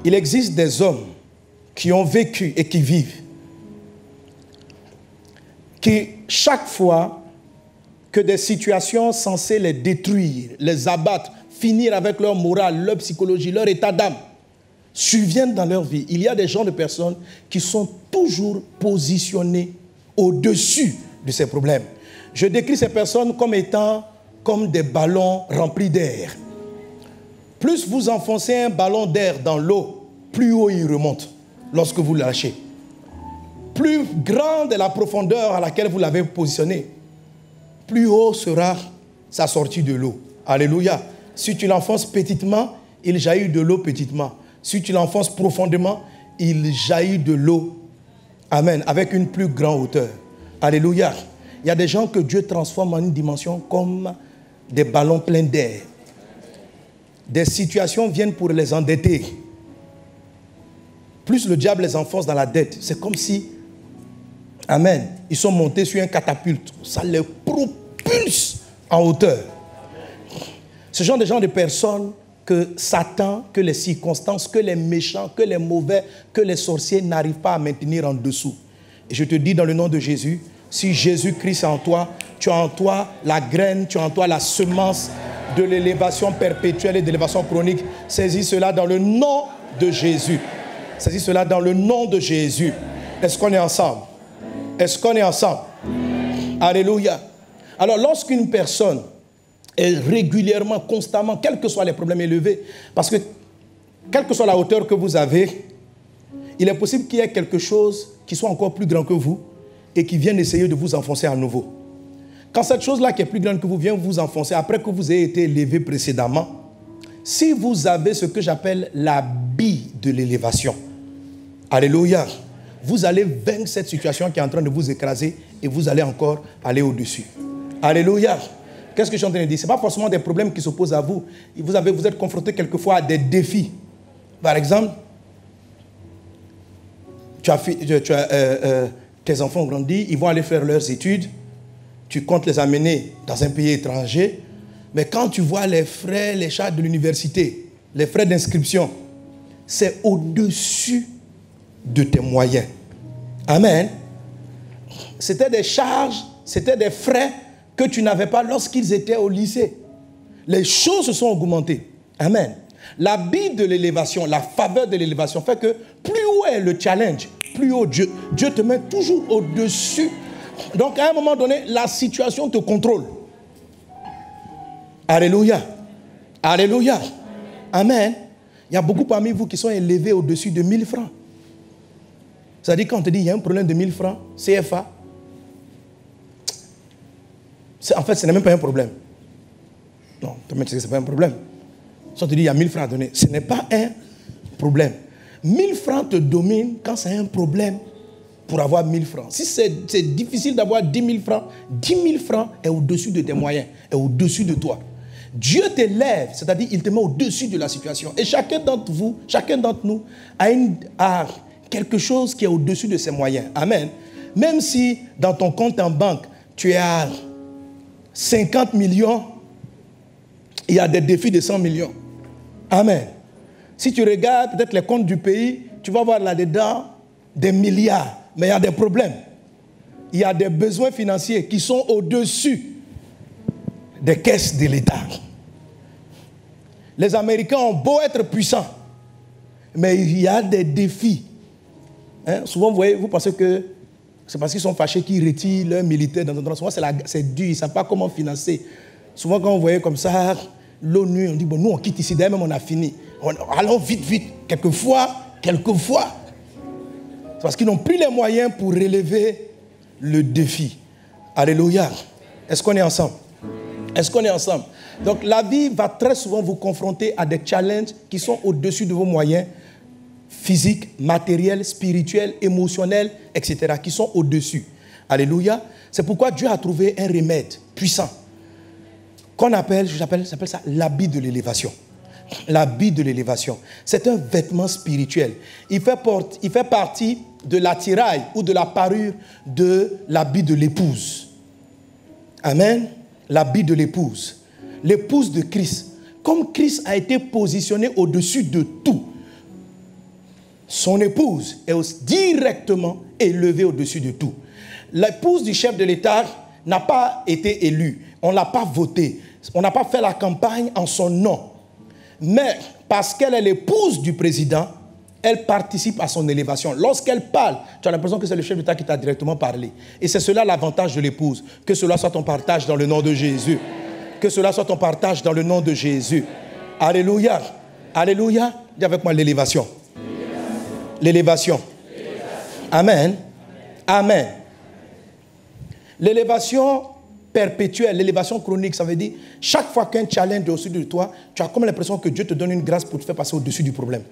Il existe des hommes qui ont vécu et qui vivent, qui chaque fois que des situations censées les détruire, les abattre, finir avec leur morale, leur psychologie, leur état d'âme, surviennent dans leur vie. Il y a des genres de personnes qui sont toujours positionnées au-dessus de ces problèmes. Je décris ces personnes comme étant comme des ballons remplis d'air. Plus vous enfoncez un ballon d'air dans l'eau, plus haut il remonte lorsque vous le lâchez. Plus grande est la profondeur à laquelle vous l'avez positionné, plus haut sera sa sortie de l'eau. Alléluia. Si tu l'enfonces petitement, il jaillit de l'eau petitement. Si tu l'enfonces profondément, il jaillit de l'eau. Amen. Avec une plus grande hauteur. Alléluia. Il y a des gens que Dieu transforme en une dimension comme des ballons pleins d'air. Des situations viennent pour les endetter. Plus le diable les enfonce dans la dette, c'est comme si, amen, ils sont montés sur un catapulte. Ça les propulse en hauteur. Ce genre de personnes que Satan, que les circonstances, que les méchants, que les mauvais, que les sorciers n'arrivent pas à maintenir en dessous. Et je te dis dans le nom de Jésus, si Jésus-Christ est en toi, tu as en toi la graine, tu as en toi la semence de l'élévation perpétuelle et de l'élévation chronique. Saisis cela dans le nom de Jésus. Saisis cela dans le nom de Jésus. Est-ce qu'on est ensemble? Est-ce qu'on est ensemble? Alléluia. Alors, lorsqu'une personne est régulièrement, constamment, quels que soient les problèmes élevés, parce que, quelle que soit la hauteur que vous avez, il est possible qu'il y ait quelque chose qui soit encore plus grand que vous et qui vienne essayer de vous enfoncer à nouveau. Quand cette chose-là qui est plus grande que vous vient vous enfoncer, après que vous ayez été élevé précédemment, si vous avez ce que j'appelle la bille de l'élévation, alléluia, vous allez vaincre cette situation qui est en train de vous écraser et vous allez encore aller au-dessus. Alléluia. Qu'est-ce que je suis en train de dire? Ce n'est pas forcément des problèmes qui s'opposent à vous. Vous êtes confronté quelquefois à des défis. Par exemple, tes enfants ont grandi, ils vont aller faire leurs études, tu comptes les amener dans un pays étranger, mais quand tu vois les frais, les charges de l'université, les frais d'inscription, c'est au-dessus de tes moyens. Amen. C'était des charges, c'était des frais que tu n'avais pas lorsqu'ils étaient au lycée. Les choses se sont augmentées. Amen. La bille de l'élévation, la faveur de l'élévation fait que plus haut est le challenge, plus haut Dieu te met toujours au-dessus. Donc à un moment donné, la situation te contrôle. Alléluia. Alléluia. Amen. Il y a beaucoup parmi vous qui sont élevés au-dessus de 1000 francs. C'est-à-dire quand on te dit il y a un problème de 1000 francs, CFA, en fait ce n'est même pas un problème. Non, ce n'est pas un problème. Si on te dit il y a 1000 francs à donner, ce n'est pas un problème. 1000 francs te dominent quand c'est un problème pour avoir 1000 francs. Si c'est difficile d'avoir 10 000 francs, 10 000 francs est au-dessus de tes moyens, est au-dessus de toi. Dieu t'élève, c'est-à-dire il te met au-dessus de la situation. Et chacun d'entre vous, chacun d'entre nous a quelque chose qui est au-dessus de ses moyens. Amen. Même si dans ton compte en banque, tu as 50 millions, il y a des défis de 100 millions. Amen. Si tu regardes peut-être les comptes du pays, tu vas voir là-dedans des milliards. Mais il y a des problèmes. Il y a des besoins financiers qui sont au-dessus des caisses de l'État. Les Américains ont beau être puissants, mais il y a des défis. Souvent, vous voyez, vous pensez que c'est parce qu'ils sont fâchés qu'ils retirent leurs militaires dans un endroit. Souvent, c'est dur, ils ne savent pas comment financer. Souvent, quand vous voyez comme ça, l'ONU, on dit, bon, nous, on quitte ici, d'ailleurs, même on a fini. Allons vite, vite. Quelquefois, c'est parce qu'ils n'ont plus les moyens pour relever le défi. Alléluia. Est-ce qu'on est ensemble? Est-ce qu'on est ensemble? Donc, la vie va très souvent vous confronter à des challenges qui sont au-dessus de vos moyens physiques, matériels, spirituels, émotionnels, etc., qui sont au-dessus. Alléluia. C'est pourquoi Dieu a trouvé un remède puissant qu'on appelle, j'appelle ça l'habit de l'élévation. L'habit de l'élévation. C'est un vêtement spirituel. Il fait partie de l'attirail ou de la parure de l'habit de l'épouse. Amen. L'habit de l'épouse. L'épouse de Christ. Comme Christ a été positionné au-dessus de tout, son épouse est directement élevée au-dessus de tout. L'épouse du chef de l'État n'a pas été élue. On ne l'a pas votée. On n'a pas fait la campagne en son nom. Mais parce qu'elle est l'épouse du président, elle participe à son élévation. Lorsqu'elle parle, tu as l'impression que c'est le chef d'État qui t'a directement parlé. Et c'est cela l'avantage de l'épouse. Que cela soit ton partage dans le nom de Jésus. Que cela soit ton partage dans le nom de Jésus. Alléluia. Alléluia. Dis avec moi l'élévation. L'élévation. Amen. Amen. L'élévation perpétuelle, l'élévation chronique, ça veut dire chaque fois qu'un challenge est au-dessus de toi, tu as comme l'impression que Dieu te donne une grâce pour te faire passer au-dessus du problème.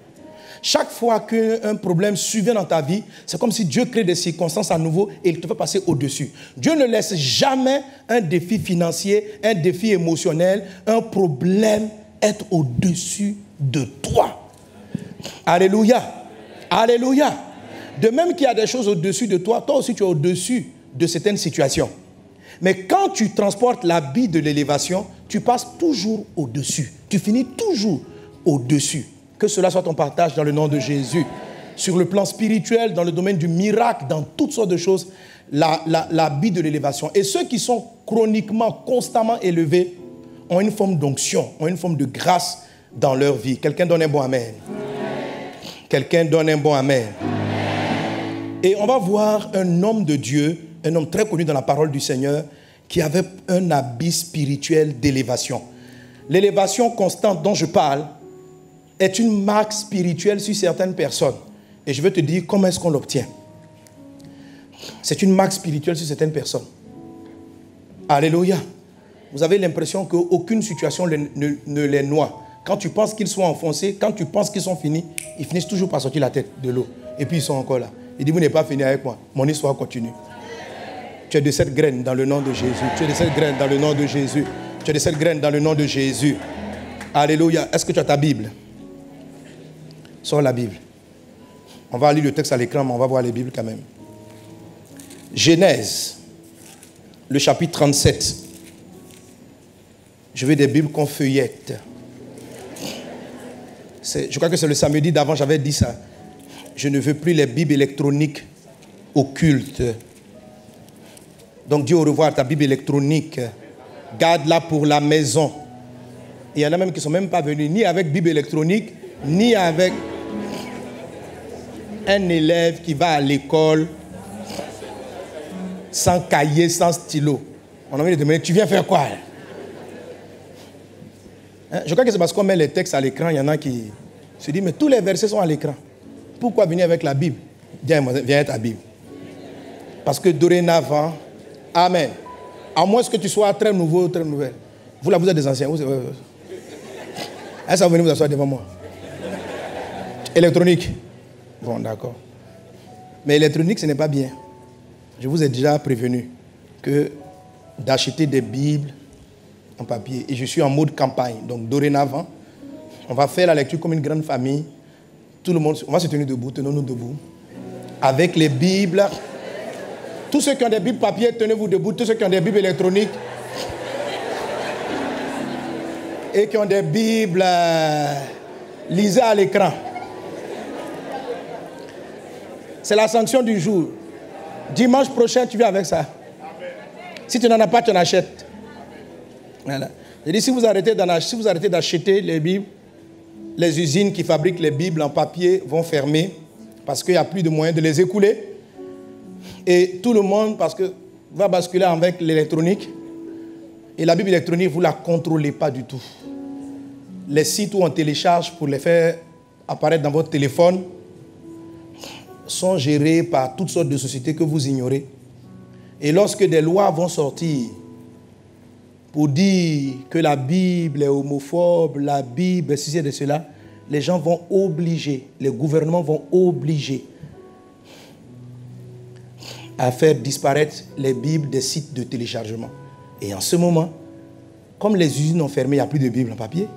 Chaque fois qu'un problème survient dans ta vie, c'est comme si Dieu crée des circonstances à nouveau et il te fait passer au-dessus. Dieu ne laisse jamais un défi financier, un défi émotionnel, un problème être au-dessus de toi. Alléluia. Alléluia. De même qu'il y a des choses au-dessus de toi, toi aussi tu es au-dessus de certaines situations. Mais quand tu transportes l'habit de l'élévation, tu passes toujours au-dessus. Tu finis toujours au-dessus. Que cela soit ton partage dans le nom de Jésus. Sur le plan spirituel, dans le domaine du miracle, dans toutes sortes de choses, l'habit de l'élévation. Et ceux qui sont chroniquement, constamment élevés, ont une forme d'onction, ont une forme de grâce dans leur vie. Quelqu'un donne un bon amen. Quelqu'un donne un bon amen. Et on va voir un homme de Dieu, un homme très connu dans la parole du Seigneur, qui avait un habit spirituel d'élévation. L'élévation constante dont je parle est une marque spirituelle sur certaines personnes. Et je vais te dire comment est-ce qu'on l'obtient. C'est une marque spirituelle sur certaines personnes. Alléluia. Vous avez l'impression qu'aucune situation ne les noie. Quand tu penses qu'ils sont enfoncés, quand tu penses qu'ils sont finis, ils finissent toujours par sortir la tête de l'eau. Et puis ils sont encore là. Il dit, vous n'êtes pas fini avec moi. Mon histoire continue. Tu es de cette graine dans le nom de Jésus. Tu es de cette graine dans le nom de Jésus. Tu es de cette graine dans le nom de Jésus. Alléluia. Est-ce que tu as ta Bible? Sors la Bible. On va lire le texte à l'écran, mais on va voir les Bibles quand même. Genèse, le chapitre 37. Je veux des Bibles qu'on feuillette. Je crois que c'est le samedi d'avant, j'avais dit ça. Je ne veux plus les Bibles électroniques occultes. Donc dis au revoir ta Bible électronique. Garde-la pour la maison. Il y en a même qui ne sont même pas venus ni avec Bible électronique, ni avec un élève qui va à l'école sans cahier, sans stylo. On a envie de demander, tu viens faire quoi? Je crois que c'est parce qu'on met les textes à l'écran, il y en a qui se disent, mais tous les versets sont à l'écran. Pourquoi venir avec la Bible? Viens avec ta Bible. Parce que dorénavant, amen. À moins que tu sois très nouveau, très nouvelle. Vous là, vous êtes des anciens. Est-ce que vous venez vous asseoir devant moi? Électronique. Bon, d'accord. Mais électronique, ce n'est pas bien. Je vous ai déjà prévenu que d'acheter des Bibles en papier. Et je suis en mode campagne. Donc, dorénavant, on va faire la lecture comme une grande famille. Tout le monde, on va se tenir debout, tenons-nous debout. Avec les Bibles. Tous ceux qui ont des Bibles papier, tenez-vous debout. Tous ceux qui ont des Bibles électroniques. Et qui ont des Bibles, lisez à l'écran. C'est la sanction du jour. Dimanche prochain, tu viens avec ça. Si tu n'en as pas, tu en achètes. Voilà. Je dis, si vous arrêtez d'acheter les Bibles, les usines qui fabriquent les Bibles en papier vont fermer parce qu'il n'y a plus de moyens de les écouler. Et tout le monde, parce que va basculer avec l'électronique. Et la Bible électronique, vous ne la contrôlez pas du tout. Les sites où on télécharge pour les faire apparaître dans votre téléphone sont gérés par toutes sortes de sociétés que vous ignorez. Et lorsque des lois vont sortir pour dire que la Bible est homophobe, la Bible est ceci et de cela, les gens vont obliger, les gouvernements vont obliger à faire disparaître les Bibles des sites de téléchargement. Et en ce moment, comme les usines ont fermé, il n'y a plus de Bible en papier,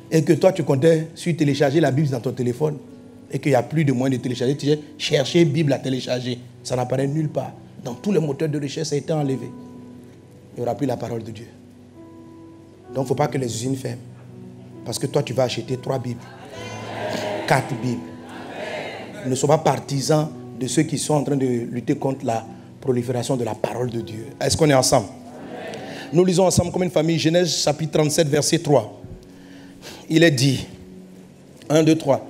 et que toi tu comptais sur télécharger la Bible dans ton téléphone, et qu'il n'y a plus de moyens de télécharger, tu dis chercher Bible à télécharger. Ça n'apparaît nulle part. Dans tous les moteurs de recherche, ça a été enlevé. Il n'y aura plus la parole de Dieu. Donc il ne faut pas que les usines ferment. Parce que toi, tu vas acheter 3 Bibles. 4 Bibles. Nous ne sommes pas partisans de ceux qui sont en train de lutter contre la prolifération de la parole de Dieu. Est-ce qu'on est ensemble? Nous lisons ensemble comme une famille Genèse chapitre 37 verset 3. Il est dit, 1, 2, 3.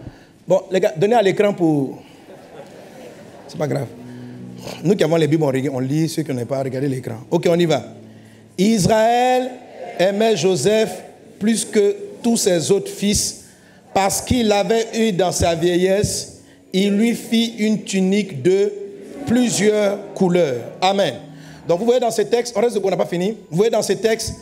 Bon, les gars, donnez à l'écran pour... C'est pas grave. Nous qui avons les Bibles, on lit, ceux qui n'ont pas regardé l'écran. Ok, on y va. Israël aimait Joseph plus que tous ses autres fils, parce qu'il l'avait eu dans sa vieillesse, il lui fit une tunique de plusieurs couleurs. Amen. Donc vous voyez dans ce texte, on reste de quoi, on n'a pas fini. Vous voyez dans ce texte,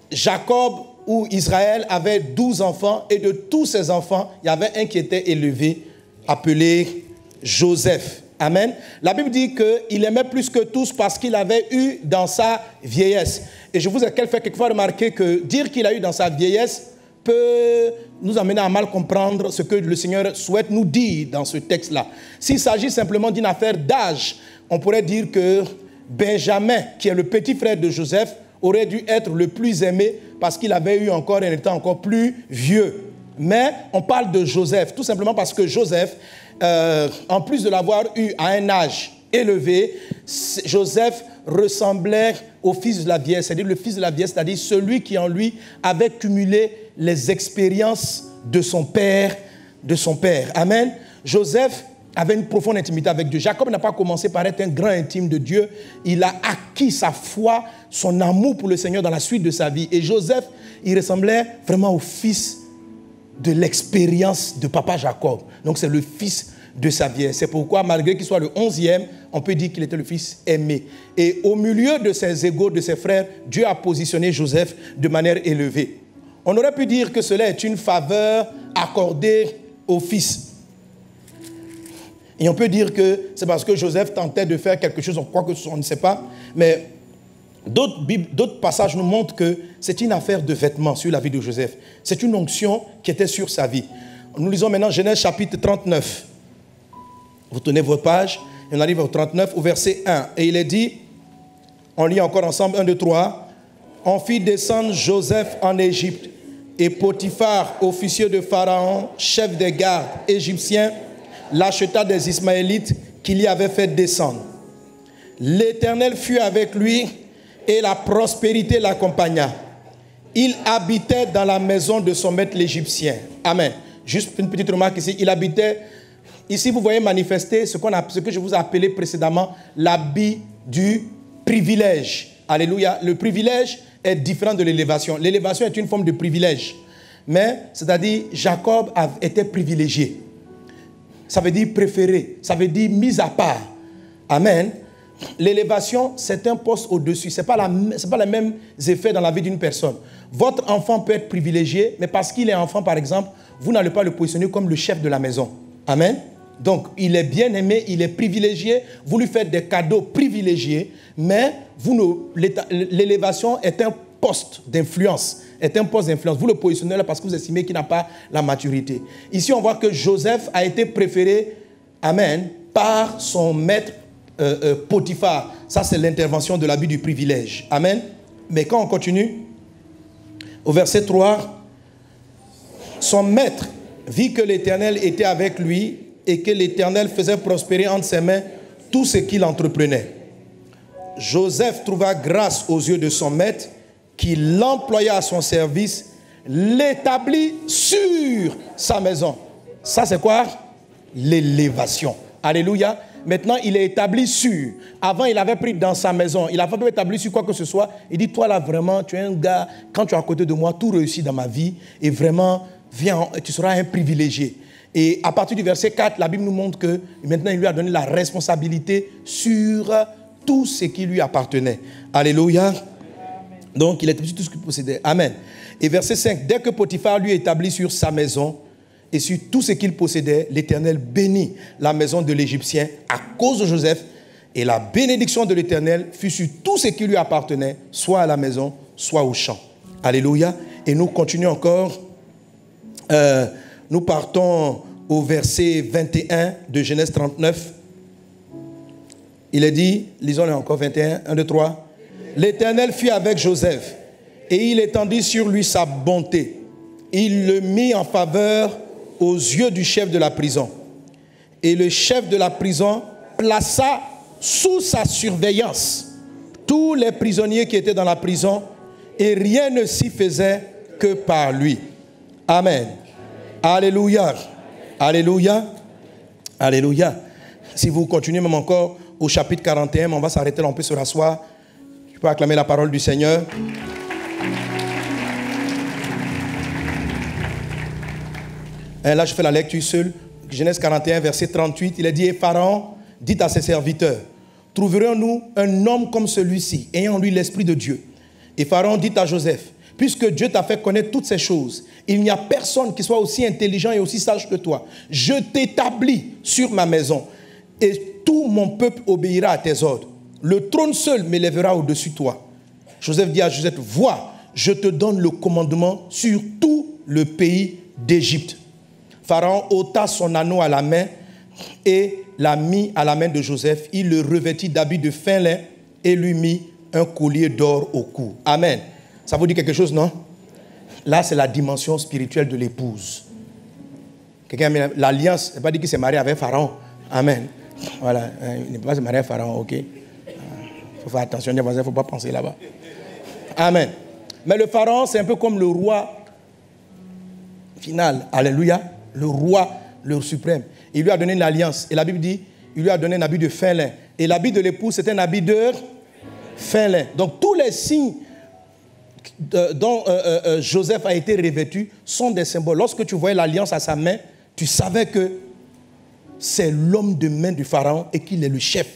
Jacob ou Israël avait 12 enfants, et de tous ses enfants, il y avait un qui était élevé, appelé Joseph. Amen. La Bible dit qu'il aimait plus que tous parce qu'il avait eu dans sa vieillesse. Et je vous ai fait quelquefois remarquer que dire qu'il a eu dans sa vieillesse peut nous amener à mal comprendre ce que le Seigneur souhaite nous dire dans ce texte-là. S'il s'agit simplement d'une affaire d'âge, on pourrait dire que Benjamin, qui est le petit frère de Joseph, aurait dû être le plus aimé parce qu'il avait eu encore un état encore plus vieux. Mais on parle de Joseph, tout simplement parce que Joseph, en plus de l'avoir eu à un âge élevé, Joseph ressemblait au fils de la vieillesse, c'est-à-dire le fils de la vieillesse, c'est-à-dire celui qui en lui avait cumulé les expériences de son père. Amen. Joseph avait une profonde intimité avec Dieu. Jacob n'a pas commencé par être un grand intime de Dieu. Il a acquis sa foi, son amour pour le Seigneur dans la suite de sa vie. Et Joseph, il ressemblait vraiment au fils de l'expérience de papa Jacob. Donc c'est le fils de sa vieillesse. C'est pourquoi, malgré qu'il soit le 11e, on peut dire qu'il était le fils aimé. Et au milieu de ses égaux, de ses frères, Dieu a positionné Joseph de manière élevée. On aurait pu dire que cela est une faveur accordée au fils. Et on peut dire que c'est parce que Joseph tentait de faire quelque chose, on croit que on ne sait pas, mais d'autres passages nous montrent que c'est une affaire de vêtements sur la vie de Joseph. C'est une onction qui était sur sa vie. Nous lisons maintenant Genèse chapitre 39. Vous tenez votre page, et on arrive au 39, au verset 1. Et il est dit, on lit encore ensemble, 1, 2, 3. On fit descendre Joseph en Égypte, et Potiphar, officier de Pharaon, chef des gardes égyptiens, l'acheta des Ismaélites qu'il y avait fait descendre. L'Éternel fut avec lui, et la prospérité l'accompagna. Il habitait dans la maison de son maître l'Égyptien. Amen. Juste une petite remarque ici. Il habitait... Ici, vous voyez manifester ce que je vous ai appelé précédemment l'habit du privilège. Alléluia. Le privilège est différent de l'élévation. L'élévation est une forme de privilège. Mais, c'est-à-dire, Jacob était privilégié. Ça veut dire préféré. Ça veut dire mis à part. Amen. L'élévation, c'est un poste au-dessus. Ce n'est pas les mêmes effets dans la vie d'une personne. Votre enfant peut être privilégié, mais parce qu'il est enfant, par exemple, vous n'allez pas le positionner comme le chef de la maison. Amen. Donc, il est bien aimé, il est privilégié, vous lui faites des cadeaux privilégiés, mais l'élévation est un poste d'influence. Vous le positionnez là parce que vous estimez qu'il n'a pas la maturité. Ici, on voit que Joseph a été préféré, amen, par son maître Potiphar. Ça, c'est l'intervention de l'habit du privilège. Amen. Mais quand on continue, au verset 3, son maître vit que l'Éternel était avec lui et que l'Éternel faisait prospérer entre ses mains tout ce qu'il entreprenait. Joseph trouva grâce aux yeux de son maître qui l'employa à son service, l'établit sur sa maison. Ça, c'est quoi? L'élévation. Alléluia. Maintenant, il est établi sur. Avant, il avait pris dans sa maison. Il n'a pas pu établir sur quoi que ce soit. Il dit, toi là, vraiment, tu es un gars, quand tu es à côté de moi, tout réussit dans ma vie. Et vraiment, viens, tu seras un privilégié. Et à partir du verset 4, la Bible nous montre que maintenant, il lui a donné la responsabilité sur tout ce qui lui appartenait. Alléluia. Donc, il établit sur tout ce qu'il possédait. Amen. Et verset 5, dès que Potiphar lui établit sur sa maison, et sur tout ce qu'il possédait, l'Éternel bénit la maison de l'Égyptien à cause de Joseph. Et la bénédiction de l'Éternel fut sur tout ce qui lui appartenait, soit à la maison, soit au champ. Alléluia. Et nous continuons encore. Nous partons au verset 21 de Genèse 39. Il est dit, lisons-le encore, 21, 1, 2, 3. L'Éternel fut avec Joseph, et il étendit sur lui sa bonté. Il le mit en faveur aux yeux du chef de la prison. Et le chef de la prison plaça sous sa surveillance tous les prisonniers qui étaient dans la prison, et rien ne s'y faisait que par lui. Amen. Alléluia. Alléluia. Alléluia. Si vous continuez même encore au chapitre 41, on va s'arrêter là, on peut se rasseoir. Tu peux acclamer la parole du Seigneur. Et là, je fais la lecture seule. Genèse 41, verset 38. Il est dit, et Pharaon dit à ses serviteurs, trouverons-nous un homme comme celui-ci, ayant en lui l'Esprit de Dieu? Et Pharaon dit à Joseph, puisque Dieu t'a fait connaître toutes ces choses, il n'y a personne qui soit aussi intelligent et aussi sage que toi. Je t'établis sur ma maison, et tout mon peuple obéira à tes ordres. Le trône seul m'élèvera au-dessus de toi. Joseph dit à Joseph, vois, je te donne le commandement sur tout le pays d'Égypte. Pharaon ôta son anneau à la main et l'a mis à la main de Joseph. Il le revêtit d'habits de fin lin et lui mit un collier d'or au cou. Amen. Ça vous dit quelque chose, non? Là, c'est la dimension spirituelle de l'épouse. Quelqu'un a mis l'alliance, c'est pas dit qu'il s'est marié avec Pharaon. Amen. Voilà, il n'est pas se marier avec Pharaon, ok? Il faut faire attention, il ne faut pas penser là-bas. Amen. Mais le Pharaon, c'est un peu comme le roi final. Alléluia. Le roi, le suprême. Il lui a donné une alliance. Et la Bible dit, il lui a donné un habit de fin lin. Et l'habit de l'épouse, c'était un habit de fin lin. Donc tous les signes dont Joseph a été revêtu sont des symboles. Lorsque tu voyais l'alliance à sa main, tu savais que c'est l'homme de main du Pharaon et qu'il est le chef.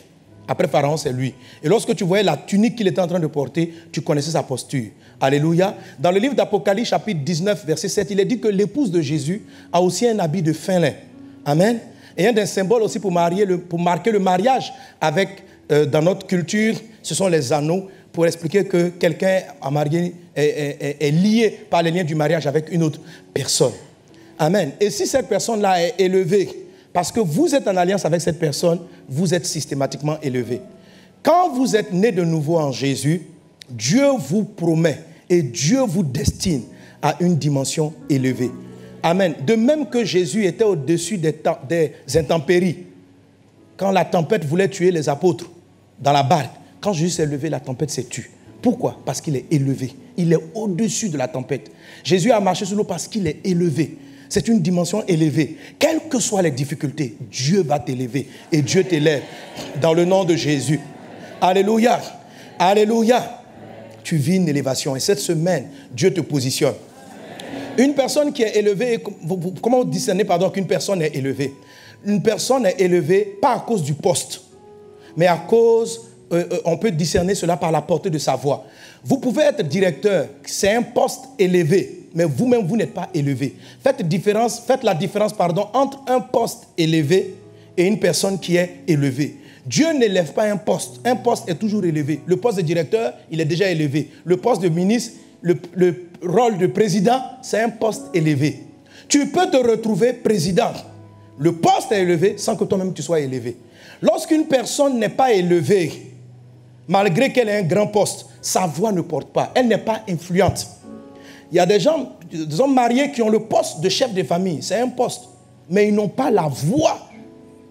Après Pharaon, c'est lui. Et lorsque tu voyais la tunique qu'il était en train de porter, tu connaissais sa posture. Alléluia. Dans le livre d'Apocalypse, chapitre 19, verset 7, il est dit que l'épouse de Jésus a aussi un habit de fin lin. Amen. Et un des symboles aussi pour marquer le mariage avec, dans notre culture, ce sont les anneaux, pour expliquer que quelqu'un a marié, est lié par les liens du mariage avec une autre personne. Amen. Et si cette personne-là est élevée, parce que vous êtes en alliance avec cette personne, vous êtes systématiquement élevé. Quand vous êtes né de nouveau en Jésus, Dieu vous promet et Dieu vous destine à une dimension élevée. Amen. De même que Jésus était au-dessus des intempéries. Quand la tempête voulait tuer les apôtres dans la barque, quand Jésus s'est levé, la tempête s'est tue. Pourquoi? Parce qu'il est élevé. Il est au-dessus de la tempête. Jésus a marché sur l'eau parce qu'il est élevé. C'est une dimension élevée. Quelles que soient les difficultés, Dieu va t'élever et Dieu t'élève dans le nom de Jésus. Alléluia. Alléluia. Tu vis une élévation et cette semaine, Dieu te positionne. Une personne qui est élevée, comment vous discernez qu'une personne est élevée? Une personne est élevée pas à cause du poste, mais à cause, on peut discerner cela par la portée de sa voix. Vous pouvez être directeur, c'est un poste élevé, mais vous-même, vous n'êtes pas élevé. Faites la différence entre un poste élevé et une personne qui est élevée. Dieu n'élève pas un poste. Un poste est toujours élevé. Le poste de directeur, il est déjà élevé. Le poste de ministre, le rôle de président, c'est un poste élevé. Tu peux te retrouver président. Le poste est élevé sans que toi-même tu sois élevé. Lorsqu'une personne n'est pas élevée, malgré qu'elle ait un grand poste, sa voix ne porte pas. Elle n'est pas influente. Il y a des hommes mariés qui ont le poste de chef de famille. C'est un poste. Mais ils n'ont pas la voix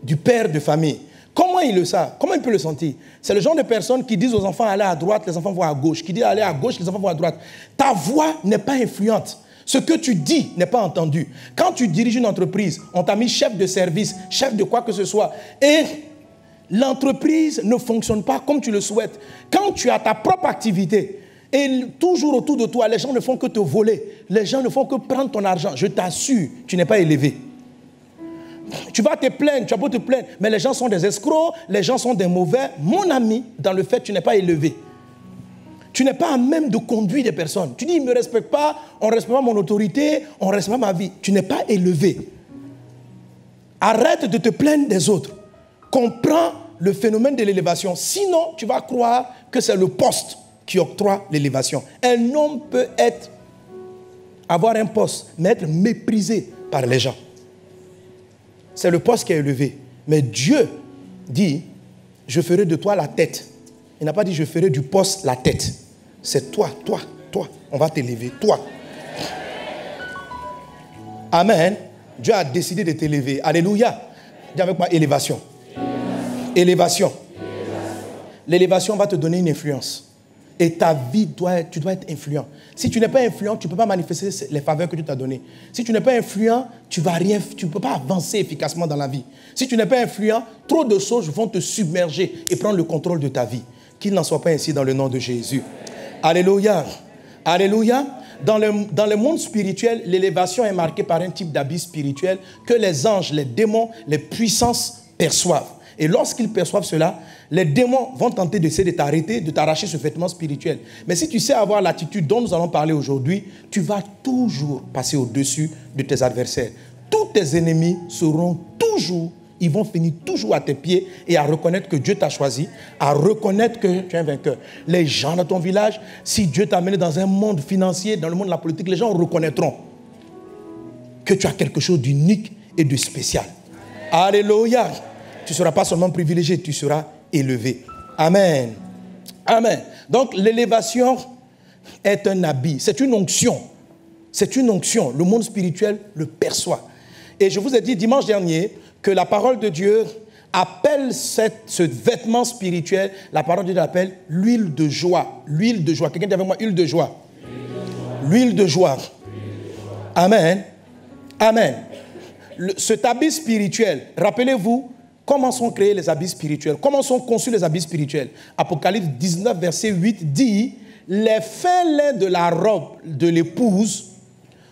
du père de famille. Comment ils le savent? Comment ils peuvent le sentir? C'est le genre de personnes qui disent aux enfants allez à droite, les enfants vont à gauche. Qui disent allez à gauche, les enfants vont à droite. Ta voix n'est pas influente. Ce que tu dis n'est pas entendu. Quand tu diriges une entreprise, on t'a mis chef de service, chef de quoi que ce soit. Et l'entreprise ne fonctionne pas comme tu le souhaites. Quand tu as ta propre activité, et toujours autour de toi, les gens ne font que te voler. Les gens ne font que prendre ton argent. Je t'assure, tu n'es pas élevé. Tu vas te plaindre, tu vas pas te plaindre, mais les gens sont des escrocs, les gens sont des mauvais. Mon ami, dans le fait, tu n'es pas élevé. Tu n'es pas à même de conduire des personnes. Tu dis, ils ne me respectent pas, on ne respecte pas mon autorité, on ne respecte pas ma vie. Tu n'es pas élevé. Arrête de te plaindre des autres. Comprends le phénomène de l'élévation. Sinon, tu vas croire que c'est le poste qui octroie l'élévation. Un homme peut avoir un poste, mais être méprisé par les gens. C'est le poste qui est élevé. Mais Dieu dit, je ferai de toi la tête. Il n'a pas dit, je ferai du poste la tête. C'est toi. On va t'élever, toi. Amen. Dieu a décidé de t'élever. Alléluia. Dis avec moi, élévation. Élévation. L'élévation va te donner une influence. Et ta vie, tu dois être influent. Si tu n'es pas influent, tu ne peux pas manifester les faveurs que Dieu t'a données. Si tu n'es pas influent, tu ne peux pas avancer efficacement dans la vie. Si tu n'es pas influent, trop de choses vont te submerger et prendre le contrôle de ta vie. Qu'il n'en soit pas ainsi dans le nom de Jésus. Alléluia. Alléluia. Dans le monde spirituel, l'élévation est marquée par un type d'habit spirituel que les anges, les démons, les puissances perçoivent. Et lorsqu'ils perçoivent cela, les démons vont tenter d'essayer de t'arrêter, de t'arracher ce vêtement spirituel. Mais si tu sais avoir l'attitude dont nous allons parler aujourd'hui, tu vas toujours passer au-dessus de tes adversaires. Tous tes ennemis seront toujours, ils vont finir toujours à tes pieds et à reconnaître que Dieu t'a choisi, à reconnaître que tu es un vainqueur. Les gens dans ton village, si Dieu t'a amené dans un monde financier, dans le monde de la politique, les gens reconnaîtront que tu as quelque chose d'unique et de spécial. Alléluia. Tu ne seras pas seulement privilégié, tu seras élevé. Amen. Amen. Donc l'élévation est un habit, c'est une onction. C'est une onction. Le monde spirituel le perçoit. Et je vous ai dit dimanche dernier que la parole de Dieu appelle ce vêtement spirituel, la parole de Dieu l'appelle l'huile de joie. L'huile de joie. Quelqu'un dit avec moi, huile de joie. L'huile de joie. Amen. Amen. Cet habit spirituel, rappelez-vous, comment sont créés les habits spirituels? Comment sont conçus les habits spirituels? Apocalypse 19, verset 8 dit « Les fins laids de la robe de l'épouse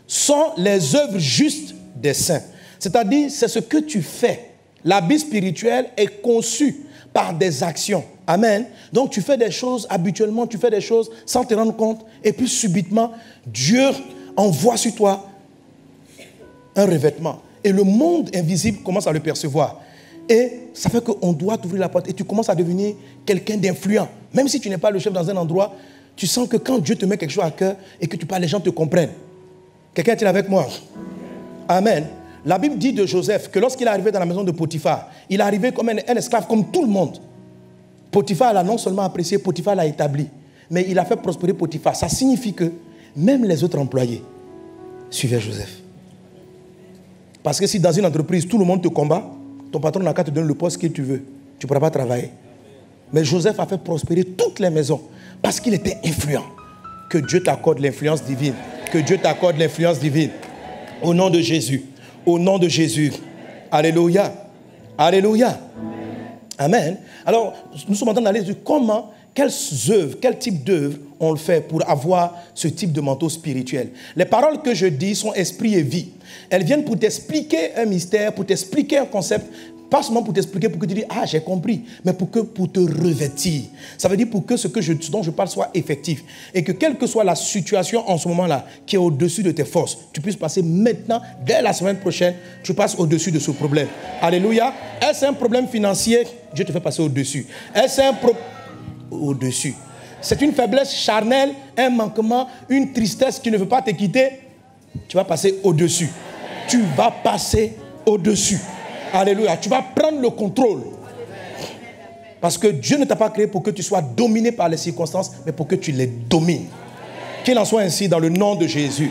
sont les œuvres justes des saints. » C'est-à-dire, c'est ce que tu fais. L'habit spirituel est conçu par des actions. Amen. Donc, tu fais des choses habituellement, tu fais des choses sans te rendre compte. Et puis, subitement, Dieu envoie sur toi un revêtement. Et le monde invisible commence à le percevoir. Et ça fait qu'on doit t'ouvrir la porte et tu commences à devenir quelqu'un d'influent. Même si tu n'es pas le chef dans un endroit, tu sens que quand Dieu te met quelque chose à cœur et que tu parles, les gens te comprennent. Quelqu'un est-il avec moi? Amen. La Bible dit de Joseph que lorsqu'il est arrivé dans la maison de Potiphar, il est arrivé comme un esclave, comme tout le monde. Potiphar l'a non seulement apprécié, Potiphar l'a établi, mais il a fait prospérer Potiphar. Ça signifie que même les autres employés suivaient Joseph. Parce que si dans une entreprise, tout le monde te combat, ton patron n'a qu'à te donner le poste que tu veux. Tu ne pourras pas travailler. Mais Joseph a fait prospérer toutes les maisons parce qu'il était influent. Que Dieu t'accorde l'influence divine. Que Dieu t'accorde l'influence divine. Au nom de Jésus. Au nom de Jésus. Alléluia. Alléluia. Amen. Alors, nous sommes en train d'aller sur comment, quelles œuvres, quel type d'œuvres on le fait pour avoir ce type de manteau spirituel. Les paroles que je dis sont esprit et vie. Elles viennent pour t'expliquer un mystère, pour t'expliquer un concept, pas seulement pour t'expliquer, pour que tu dises « Ah, j'ai compris », mais pour te revêtir. Ça veut dire pour que ce dont je parle soit effectif. Et que quelle que soit la situation en ce moment-là, qui est au-dessus de tes forces, tu puisses passer maintenant, dès la semaine prochaine, tu passes au-dessus de ce problème. Alléluia. Est-ce un problème financier? Dieu te fait passer au-dessus. Est-ce un problème? Au-dessus. C'est une faiblesse charnelle, un manquement, une tristesse qui ne veut pas te quitter. Tu vas passer au-dessus. Tu vas passer au-dessus. Alléluia. Tu vas prendre le contrôle. Parce que Dieu ne t'a pas créé pour que tu sois dominé par les circonstances, mais pour que tu les domines. Qu'il en soit ainsi dans le nom de Jésus.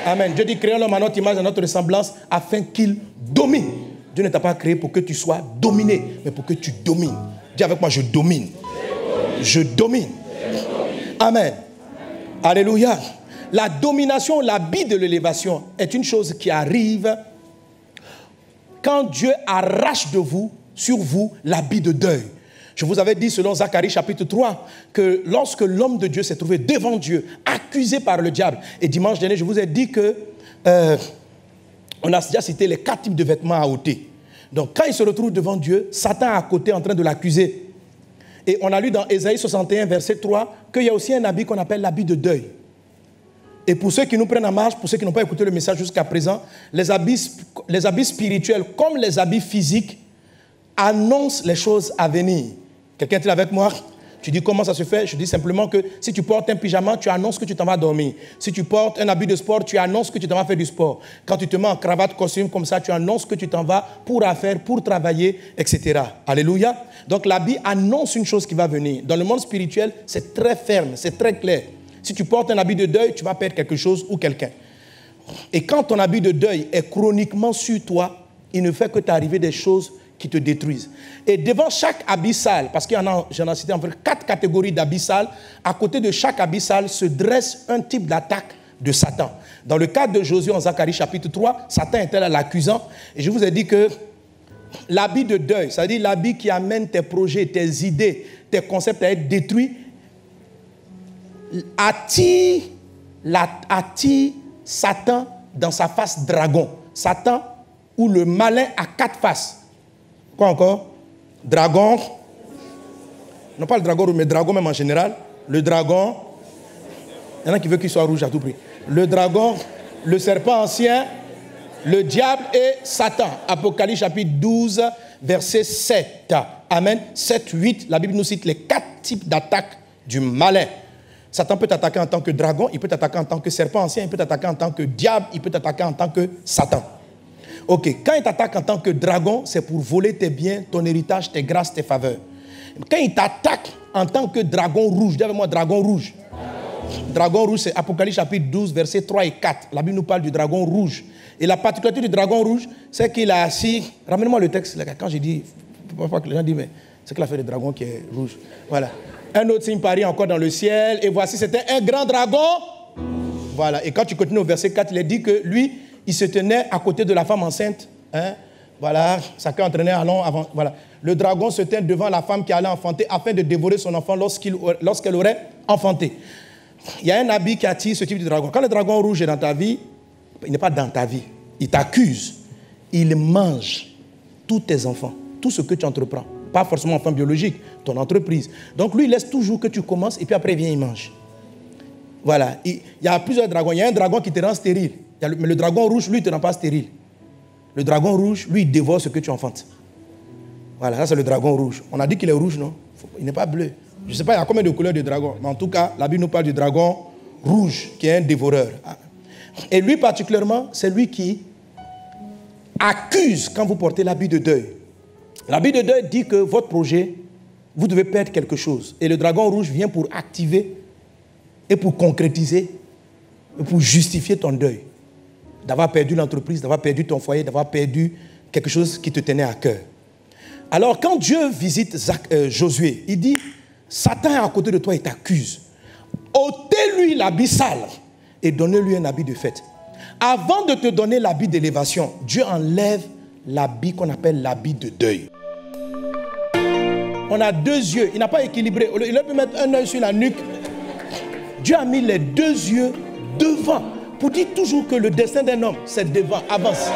Amen. Dieu dit, créons l'homme à notre image, à notre ressemblance, afin qu'il domine. Dieu ne t'a pas créé pour que tu sois dominé, mais pour que tu domines. Dis avec moi, je domine. Je domine. Amen. Alléluia. La domination, l'habit de l'élévation est une chose qui arrive quand Dieu arrache de vous, sur vous, l'habit de deuil. Je vous avais dit, selon Zacharie chapitre 3, que lorsque l'homme de Dieu s'est trouvé devant Dieu, accusé par le diable, et dimanche dernier, je vous ai dit que on a déjà cité les 4 types de vêtements à ôter. Donc, quand il se retrouve devant Dieu, Satan à côté en train de l'accuser. Et on a lu dans Ésaïe 61, verset 3, qu'il y a aussi un habit qu'on appelle l'habit de deuil. Et pour ceux qui nous prennent en marche, pour ceux qui n'ont pas écouté le message jusqu'à présent, les habits spirituels, comme les habits physiques, annoncent les choses à venir. Quelqu'un est avec moi? Tu dis comment ça se fait? Je dis simplement que si tu portes un pyjama, tu annonces que tu t'en vas dormir. Si tu portes un habit de sport, tu annonces que tu t'en vas faire du sport. Quand tu te mets en cravate, costume comme ça, tu annonces que tu t'en vas pour affaire, pour travailler, etc. Alléluia. Donc l'habit annonce une chose qui va venir. Dans le monde spirituel, c'est très ferme, c'est très clair. Si tu portes un habit de deuil, tu vas perdre quelque chose ou quelqu'un. Et quand ton habit de deuil est chroniquement sur toi, il ne fait que t'arriver des choses qui te détruisent. Et devant chaque habit sale, parce qu'il y en a, j'en ai cité environ 4 catégories d'habits sales, à côté de chaque habit sale se dresse un type d'attaque de Satan. Dans le cadre de Josué en Zacharie chapitre 3, Satan était là l'accusant. Et je vous ai dit que l'habit de deuil, c'est-à-dire l'habit qui amène tes projets, tes idées, tes concepts à être détruits, attire Satan dans sa face dragon. Satan ou le malin à 4 faces. Quoi encore? Dragon. Non pas le dragon rouge, mais dragon même en général. Le dragon. Il y en a qui veut qu'il soit rouge à tout prix. Le dragon, le serpent ancien, le diable et Satan. Apocalypse chapitre 12, verset 7. Amen. 7, 8. La Bible nous cite les 4 types d'attaques du malin. Satan peut t'attaquer en tant que dragon, il peut t'attaquer en tant que serpent ancien, il peut t'attaquer en tant que diable, il peut t'attaquer en tant que Satan. Ok, quand il t'attaque en tant que dragon, c'est pour voler tes biens, ton héritage, tes grâces, tes faveurs. Quand il t'attaque en tant que dragon rouge, dis avec moi dragon rouge. Dragon rouge, c'est Apocalypse chapitre 12, versets 3 et 4. La Bible nous parle du dragon rouge. Et la particularité du dragon rouge, c'est qu'il a assis... Ramène-moi le texte, quand j'ai dit... Parfois que les gens disent, mais c'est qu'il a fait le dragon qui est rouge. Voilà. Un autre signe parie encore dans le ciel. Et voici, c'était un grand dragon. Voilà. Et quand tu continues au verset 4, il est dit que lui, il se tenait à côté de la femme enceinte. Hein? Voilà. Chacun entraînait allons avant. Voilà. Le dragon se tient devant la femme qui allait enfanter afin de dévorer son enfant lorsqu'elle aurait enfanté. Il y a un habit qui attire ce type de dragon. Quand le dragon rouge est dans ta vie, il n'est pas dans ta vie. Il t'accuse. Il mange tous tes enfants, tout ce que tu entreprends. Pas forcément enfant biologique, ton entreprise. Donc lui, il laisse toujours que tu commences et puis après, il vient, il mange. Voilà. Il y a plusieurs dragons. Il y a un dragon qui te rend stérile. Mais le dragon rouge, lui, ne te rend pas stérile. Le dragon rouge, lui, il dévore ce que tu enfantes. Voilà, ça c'est le dragon rouge. On a dit qu'il est rouge, non? Il n'est pas bleu. Je ne sais pas, il y a combien de couleurs de dragon. Mais en tout cas, la Bible nous parle du dragon rouge, qui est un dévoreur. Et lui particulièrement, c'est lui qui accuse quand vous portez l'habit de deuil. L'habit de deuil dit que votre projet, vous devez perdre quelque chose. Et le dragon rouge vient pour activer et pour concrétiser et pour justifier ton deuil. D'avoir perdu l'entreprise, d'avoir perdu ton foyer, d'avoir perdu quelque chose qui te tenait à cœur. Alors, quand Dieu visite Josué, il dit, Satan est à côté de toi et t'accuse. ôtez-lui l'habit sale et donnez-lui un habit de fête. Avant de te donner l'habit d'élévation, Dieu enlève l'habit qu'on appelle l'habit de deuil. On a 2 yeux, il n'a pas équilibré. Il peut mettre un œil sur la nuque. Dieu a mis les 2 yeux devant pour dire toujours que le destin d'un homme, c'est devant, avance.